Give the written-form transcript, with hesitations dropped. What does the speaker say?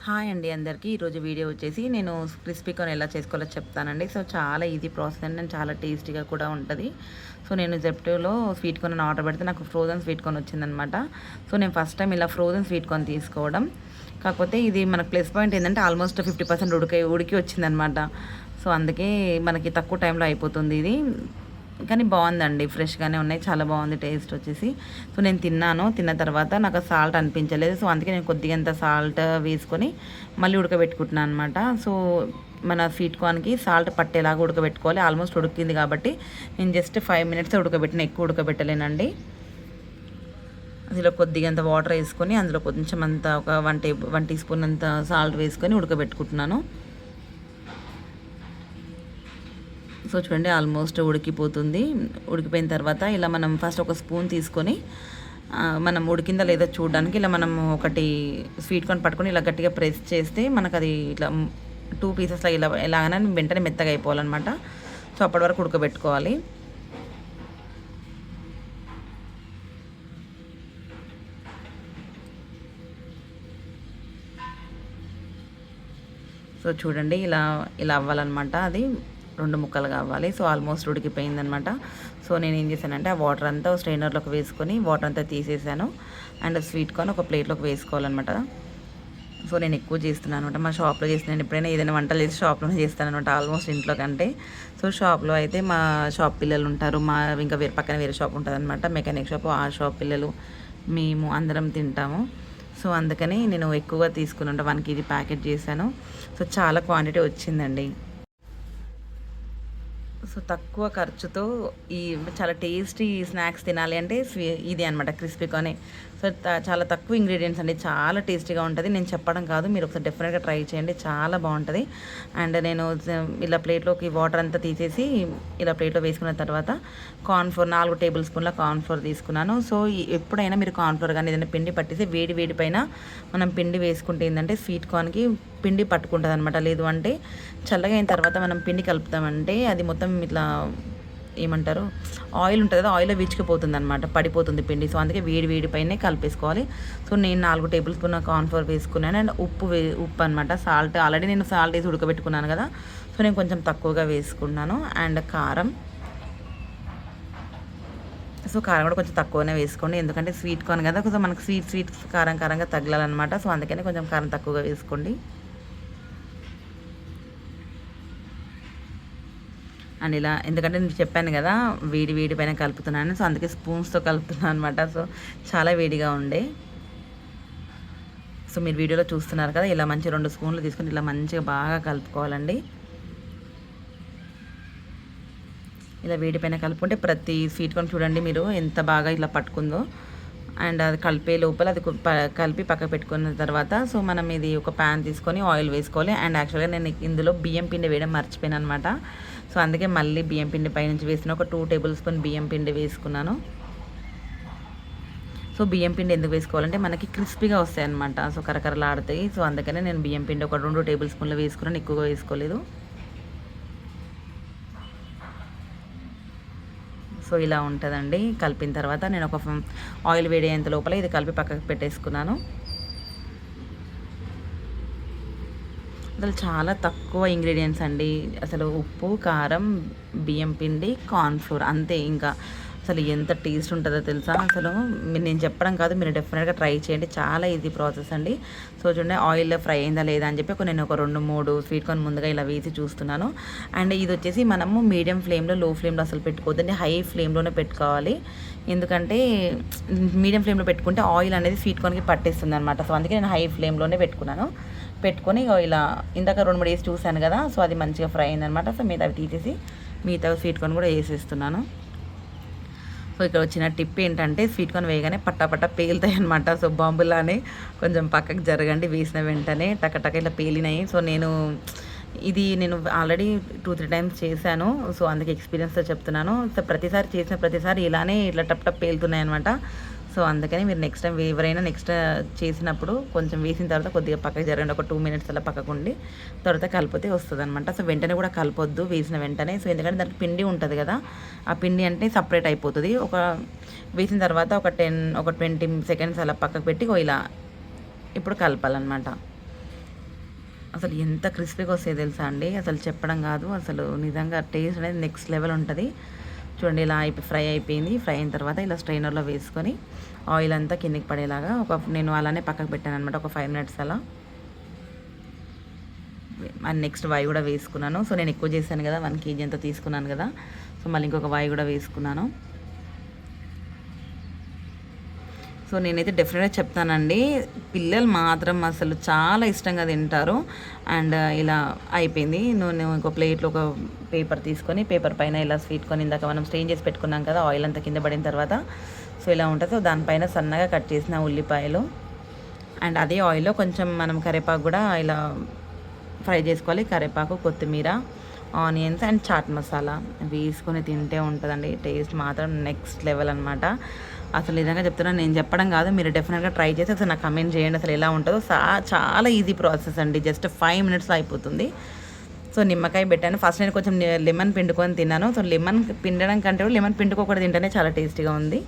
Hi అండి అందరికీ. ఈరోజు వీడియో వచ్చేసి నేను క్రిస్పీ కార్న్ ఎలా చేసుకోవాలో చెప్తానండి. సో చాలా ఈజీ ప్రాసెస్ అండి, నేను చాలా టేస్టీగా కూడా ఉంటుంది. సో నేను జెప్టోలో స్వీట్ కార్న్ ఆర్డర్ పెడితే నాకు ఫ్రోజన్ స్వీట్ కార్న్ వచ్చిందనమాట. సో నేను ఫస్ట్ టైం ఇలా ఫ్రోజన్ స్వీట్ కార్న్ తీసుకోవడం. కాకపోతే ఇది మనకు ప్లస్ పాయింట్ ఏంటంటే ఆల్మోస్ట్ 50% ఉడికి వచ్చిందనమాట. సో అందుకే మనకి తక్కువ టైంలో అయిపోతుంది ఇది. కానీ బాగుందండి, ఫ్రెష్గానే ఉన్నాయి, చాలా బాగుంది టేస్ట్ వచ్చేసి. సో నేను తిన్న తర్వాత నాకు సాల్ట్ అనిపించలేదు. సో అందుకే నేను కొద్దిగంత సాల్ట్ వేసుకొని మళ్ళీ ఉడకబెట్టుకుంటున్నాను అనమాట. సో మన స్వీట్ కార్న్కి సాల్ట్ పట్టేలాగా ఉడకబెట్టుకోవాలి. ఆల్మోస్ట్ ఉడికింది కాబట్టి నేను జస్ట్ 5 మినిట్స్ ఉడకబెట్టిన, ఎక్కువ ఉడకబెట్టలేనండి. అందులో కొద్దిగంత వాటర్ వేసుకొని అందులో కొంచెం అంత ఒక 1 టీ స్పూన్ అంత సాల్ట్ వేసుకొని ఉడకబెట్టుకుంటున్నాను. సో చూడండి ఆల్మోస్ట్ ఉడికిపోతుంది. ఉడికిపోయిన తర్వాత ఇలా మనం ఫస్ట్ ఒక స్పూన్ తీసుకొని మనం ఉడికిందా లేదా చూడడానికి ఇలా మనం ఒకటి స్వీట్ కార్న్ పట్టుకొని ఇలా గట్టిగా ప్రెస్ చేస్తే మనకు అది ఇట్లా 2 పీసెస్లో ఇలా ఎలాగైనా వెంటనే మెత్తగా అయిపోవాలన్నమాట. సో అప్పటి వరకు ఉడకబెట్టుకోవాలి. సో చూడండి ఇలా ఇలా అవ్వాలన్నమాట. అది 2 ముక్కలు కావాలి. So almost ఉడికిపోయిందనమాట. సో నేను ఏం చేశానంటే ఆ వాటర్ అంతా స్ట్రైనర్లోకి వేసుకొని వాటర్ అంతా తీసేసాను. అండ్ స్వీట్ కార్న్ ఒక ప్లేట్లోకి వేసుకోవాలన్నమాట. సో నేను ఎక్కువ చేస్తున్నాను అనమాట. మా షాప్లో చేస్తున్నాను, ఎప్పుడైనా ఏదైనా వంటలు చేసి షాప్లోనే చేస్తాను అనమాట, ఆల్మోస్ట్ ఇంట్లో కంటే. సో షాప్లో అయితే మా షాప్ పిల్లలు ఉంటారు, మా ఇంకా పక్కన వేరే షాప్ ఉంటుంది అనమాట, మెకానిక్ షాప్. ఆ షాప్ పిల్లలు మేము అందరం తింటాము. సో అందుకని నేను ఎక్కువగా తీసుకుని 1 కేజీ ప్యాకెట్ చేశాను. సో చాలా క్వాంటిటీ వచ్చిందండి. సో తక్కువ ఖర్చుతో ఈ చాలా టేస్టీ స్నాక్స్ తినాలి అంటే ఇది అనమాట క్రిస్పీ కార్న్. సో చాలా తక్కువ ఇంగ్రీడియంట్స్ అండి, చాలా టేస్టీగా ఉంటుంది. నేను చెప్పడం కాదు, మీరు ఒకసారి డెఫినెట్గా ట్రై చేయండి, చాలా బాగుంటుంది. అండ్ నేను ఇలా ప్లేట్లోకి వాటర్ అంతా తీసేసి ఇలా ప్లేట్లో వేసుకున్న తర్వాత కార్న్ఫ్లోర్ 4 టేబుల్ స్పూన్ల కార్న్ఫ్లోర్ తీసుకున్నాను. సో ఎప్పుడైనా మీరు కార్న్ఫ్లోర్ కానీ ఏదైనా పిండి పట్టేసి వేడి పైన మనం పిండి వేసుకుంటే ఏంటంటే స్వీట్ కార్న్కి పిండి పట్టుకుంటుంది అనమాట. లేదు అంటే చల్లగా అయిన తర్వాత మనం పిండి కలుపుతామంటే అది మొత్తం ఇట్లా ఏమంటారు, ఆయిల్ ఉంటుంది కదా, ఆయిల్లో విచ్చిపోతుంది అనమాట, పడిపోతుంది పిండి. సో అందుకే వేడి పైనే కలిపేసుకోవాలి. సో నేను 4 టేబుల్ స్పూన్ కార్న్ఫ్లోర్ వేసుకున్నాను. అండ్ ఉప్పు అనమాట, సాల్ట్ ఆల్రెడీ నేను సాల్ట్ వేసి ఉడకబెట్టుకున్నాను కదా, సో నేను కొంచెం తక్కువగా వేసుకున్నాను. అండ్ కారం, సో కారం కూడా కొంచెం తక్కువనే వేసుకోండి, ఎందుకంటే స్వీట్ కార్న్ కదా, కొంచెం మనకు స్వీట్ కారంగా తగలాలన్నమాట. సో అందుకని కొంచెం కారం తక్కువగా వేసుకోండి. అండ్ ఇలా ఎందుకంటే నేను చెప్పాను కదా వేడి పైన కలుపుతున్నాను, సో అందుకే స్పూన్స్తో కలుపుతున్నాను అనమాట. సో చాలా వేడిగా ఉండే. సో మీరు వీడియోలో చూస్తున్నారు కదా, ఇలా మంచి 2 స్పూన్లు తీసుకొని ఇలా మంచిగా బాగా కలుపుకోవాలండి. ఇలా వేడి పైన కలుపుకుంటే ప్రతి స్వీట్ కార్న్ చూడండి మీరు ఎంత బాగా ఇలా పట్టుకుందో. అండ్ అది కలిపే లోపల అది కలిపి పక్క పెట్టుకున్న తర్వాత సో మనం ఇది ఒక ప్యాన్ తీసుకొని ఆయిల్ వేసుకోవాలి. అండ్ యాక్చువల్గా నేను ఇందులో బియ్యం పిండి వేయడం మర్చిపోయాను అనమాట. సో అందుకే మళ్ళీ బియ్యం పిండి పైనుంచి వేసిన ఒక 2 టేబుల్ స్పూన్ బియ్యం పిండి వేసుకున్నాను. సో బియ్యం పిండి ఎందుకు వేసుకోవాలంటే మనకి క్రిస్పీగా వస్తాయి అనమాట, సో కరకరలాడుతాయి. సో అందుకనే నేను బియ్యం పిండి ఒక 2 టేబుల్ స్పూన్లు వేసుకున్నాను, ఎక్కువగా వేసుకోలేదు. సో ఇలా ఉంటుందండి. కలిపిన తర్వాత నేను ఒక ఆయిల్ వేడేంత లోపల ఇది కలిపి పక్కకు పెట్టేసుకున్నాను. అసలు చాలా తక్కువ ఇంగ్రీడియంట్స్ అండి, అసలు ఉప్పు, కారం, బియ్యం పిండి, కార్న్ఫ్లోర్ అంతే. ఇంకా అసలు ఎంత టేస్ట్ ఉంటుందో తెలుసా. అసలు నేను చెప్పడం కాదు, మీరు డెఫినెట్గా ట్రై చేయండి, చాలా ఈజీ ప్రాసెస్ అండి. సో చూడండి ఆయిల్లో ఫ్రై అయిందా లేదా అని చెప్పి నేను ఒక 2-3 స్వీట్ కార్న్ ముందుగా ఇలా వేసి చూస్తున్నాను. అండ్ ఇది వచ్చేసి మనము మీడియం ఫ్లేమ్లో, లో ఫ్లేమ్లో అసలు పెట్టుకోవద్దండి, హై ఫ్లేమ్లోనే పెట్టుకోవాలి. ఎందుకంటే మీడియం ఫ్లేమ్లో పెట్టుకుంటే ఆయిల్ అనేది స్వీట్ కార్న్కి పట్టేస్తుంది అనమాట. సో అందుకే నేను హై ఫ్లేమ్లోనే పెట్టుకొని ఇలా ఇందాక 2-3 వేసి చూశాను కదా, సో అది మంచిగా ఫ్రై అయిందనమాట. సో మిగతా తీసేసి మిగతా స్వీట్ కార్న్ కూడా వేసేస్తున్నాను. సో ఇక్కడ వచ్చిన టిప్ ఏంటంటే స్వీట్ కార్న్ వేయగానే పట్టా పేలుతాయి అనమాట. సో బాంబులానే కొంచెం పక్కకు జరగండి, వేసిన వెంటనే టక ఇలా పేలినాయి. సో నేను ఆల్రెడీ 2-3 టైమ్స్ చేశాను, సో అందుకే ఎక్స్పీరియన్స్తో చెప్తున్నాను. సో చేసిన ప్రతిసారి ఇలానే ఇట్లా టప్ పేలుతున్నాయి అనమాట. సో అందుకని మీరు నెక్స్ట్ టైం ఎవరైనా చేసినప్పుడు కొంచెం వేసిన తర్వాత కొద్దిగా పక్కకు జరగండి, ఒక 2 మినిట్స్ అలా పక్కకుండి తర్వాత కలిపితే వస్తుంది అనమాట. సో వెంటనే కూడా కలపొద్దు వేసిన వెంటనే. సో ఎందుకంటే దానికి పిండి ఉంటుంది కదా, ఆ పిండి అంటే సపరేట్ అయిపోతుంది. వేసిన తర్వాత ఒక 20 సెకండ్స్ అలా పక్కకు పెట్టి ఇలా ఇప్పుడు కలపాలన్నమాట. అసలు ఎంత క్రిస్పీగా వస్తాయో తెలుసా అండి, అసలు చెప్పడం కాదు, అసలు నిజంగా టేస్ట్ అనేది నెక్స్ట్ లెవెల్ ఉంటుంది. చూడండి ఇలా ఫ్రై అయిపోయింది. ఫ్రై అయిన తర్వాత ఇలా స్ట్రైనర్లో వేసుకొని ఆయిల్ అంతా కిందికి పడేలాగా నేను అలానే పక్కకు పెట్టాను అనమాట, ఒక 5 మినిట్స్ అలా. అండ్ నెక్స్ట్ వాయి కూడా వేసుకున్నాను. సో నేను ఎక్కువ చేశాను కదా, 1 kg అంతా తీసుకున్నాను కదా, సో మళ్ళీ ఇంకొక వాయి కూడా వేసుకున్నాను. సో నేనైతే డెఫినెట్గా చెప్తానండి, పిల్లలు మాత్రం అసలు చాలా ఇష్టంగా తింటారు. అండ్ ఇలా అయిపోయింది. నేను ఇంకో ప్లేట్లో ఒక పేపర్ తీసుకొని, పేపర్ పైన ఇలా స్వీట్ కొని ఇందాక మనం స్ట్రెయిన్ చేసి పెట్టుకున్నాం కదా, ఆయిల్ అంతా కింద పడిన తర్వాత సో ఇలా ఉంటుంది. సో దానిపైన సన్నగా కట్ చేసిన ఉల్లిపాయలు అండ్ అదే ఆయిల్లో కొంచెం మనం కరివేపాకు కూడా ఇలా ఫ్రై చేసుకోవాలి. కరివేపాకు, కొత్తిమీర, ఆనియన్స్ అండ్ చాట్ మసాలా వేసుకొని తింటే ఉంటుందండి, టేస్ట్ మాత్రం నెక్స్ట్ లెవెల్ అనమాట. అసలు నిజంగా చెప్తున్నాను, నేను చెప్పడం కాదు, మీరు డెఫినెట్గా ట్రై చేసి అసలు నాకు కమెంట్ చేయండి అసలు ఎలా ఉంటుందో. చాలా ఈజీ ప్రాసెస్ అండి, జస్ట్ 5 మినిట్స్లో అయిపోతుంది. సో నిమ్మకాయ పెట్టాను. ఫస్ట్ నేను కొంచెం లెమన్ పిండుకొని తిన్నాను. సో లెమన్ పిండడం కంటే లెమన్ పిండుకోకుండా తింటేనే చాలా టేస్టీగా ఉంది.